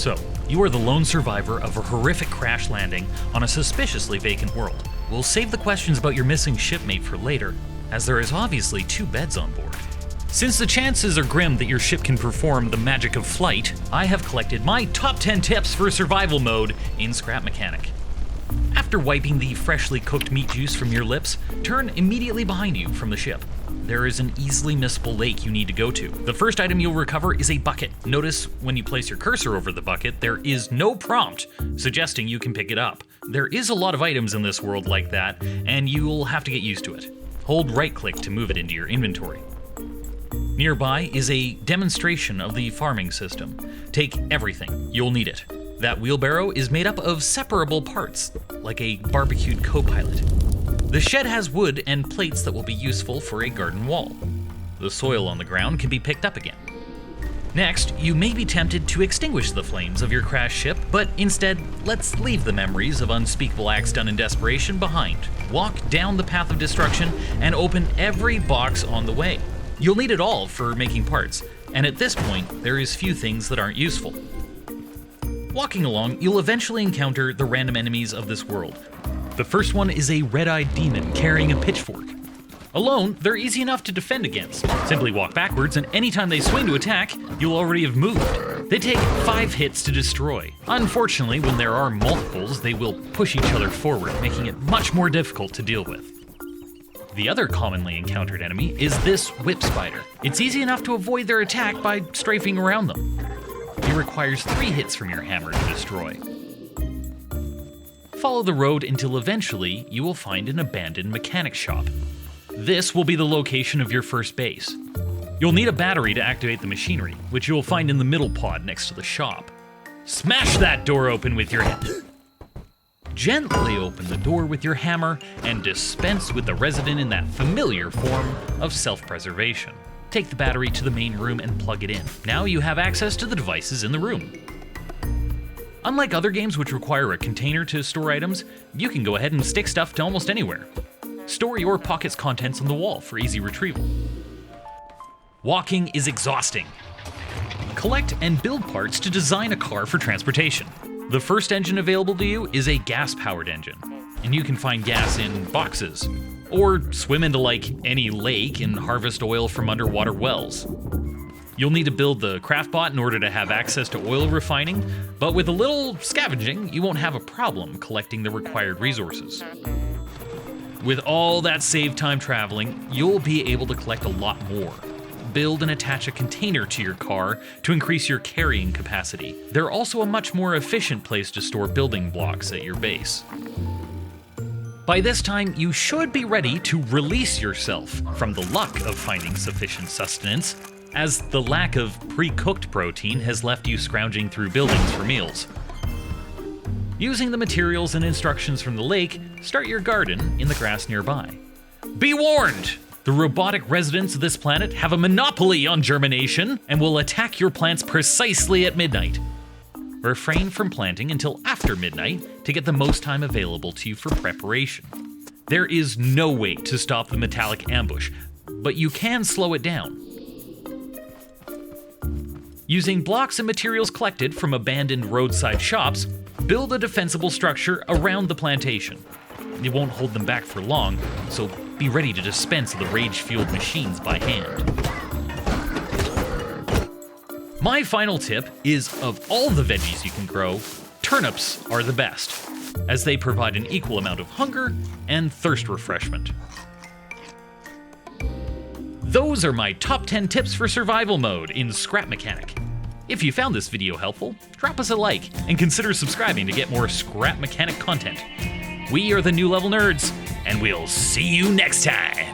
So, you are the lone survivor of a horrific crash landing on a suspiciously vacant world. We'll save the questions about your missing shipmate for later, as there is obviously 2 beds on board. Since the chances are grim that your ship can perform the magic of flight, I have collected my top 10 tips for survival mode in Scrap Mechanic. After wiping the freshly cooked meat juice from your lips, turn immediately behind you from the ship. There is an easily missable lake you need to go to. The first item you'll recover is a bucket. Notice when you place your cursor over the bucket, there is no prompt suggesting you can pick it up. There is a lot of items in this world like that, and you'll have to get used to it. Hold right-click to move it into your inventory. Nearby is a demonstration of the farming system. Take everything, you'll need it. That wheelbarrow is made up of separable parts, like a barbecued co-pilot. The shed has wood and plates that will be useful for a garden wall. The soil on the ground can be picked up again. Next, you may be tempted to extinguish the flames of your crashed ship, but instead, let's leave the memories of unspeakable acts done in desperation behind. Walk down the path of destruction and open every box on the way. You'll need it all for making parts, and at this point, there is few things that aren't useful. Walking along, you'll eventually encounter the random enemies of this world. The first one is a red-eyed demon carrying a pitchfork. Alone, they're easy enough to defend against. Simply walk backwards, and anytime they swing to attack, you'll already have moved. They take 5 hits to destroy. Unfortunately, when there are multiples, they will push each other forward, making it much more difficult to deal with. The other commonly encountered enemy is this whip spider. It's easy enough to avoid their attack by strafing around them. It requires 3 hits from your hammer to destroy. Follow the road until eventually you will find an abandoned mechanic shop. This will be the location of your first base. You'll need a battery to activate the machinery, which you will find in the middle pod next to the shop. Smash that door open with your head. Gently open the door with your hammer and dispense with the resident in that familiar form of self-preservation. Take the battery to the main room and plug it in. Now you have access to the devices in the room. Unlike other games which require a container to store items, you can go ahead and stick stuff to almost anywhere. Store your pocket's contents on the wall for easy retrieval. Walking is exhausting. Collect and build parts to design a car for transportation. The first engine available to you is a gas-powered engine, and you can find gas in boxes, or swim into like any lake and harvest oil from underwater wells. You'll need to build the craft bot in order to have access to oil refining, but with a little scavenging, you won't have a problem collecting the required resources. With all that saved time traveling, you'll be able to collect a lot more. Build and attach a container to your car to increase your carrying capacity. They're also a much more efficient place to store building blocks at your base. By this time, you should be ready to release yourself from the luck of finding sufficient sustenance, as the lack of pre-cooked protein has left you scrounging through buildings for meals. Using the materials and instructions from the lake, start your garden in the grass nearby. Be warned! The robotic residents of this planet have a monopoly on germination and will attack your plants precisely at midnight. Refrain from planting until after midnight to get the most time available to you for preparation. There is no way to stop the metallic ambush, but you can slow it down. Using blocks and materials collected from abandoned roadside shops, build a defensible structure around the plantation. It won't hold them back for long, so be ready to dispense the rage-fueled machines by hand. My final tip is, of all the veggies you can grow, turnips are the best, as they provide an equal amount of hunger and thirst refreshment. Those are my top 10 tips for survival mode in Scrap Mechanic. If you found this video helpful, drop us a like and consider subscribing to get more Scrap Mechanic content. We are the New Level Nerds, and we'll see you next time!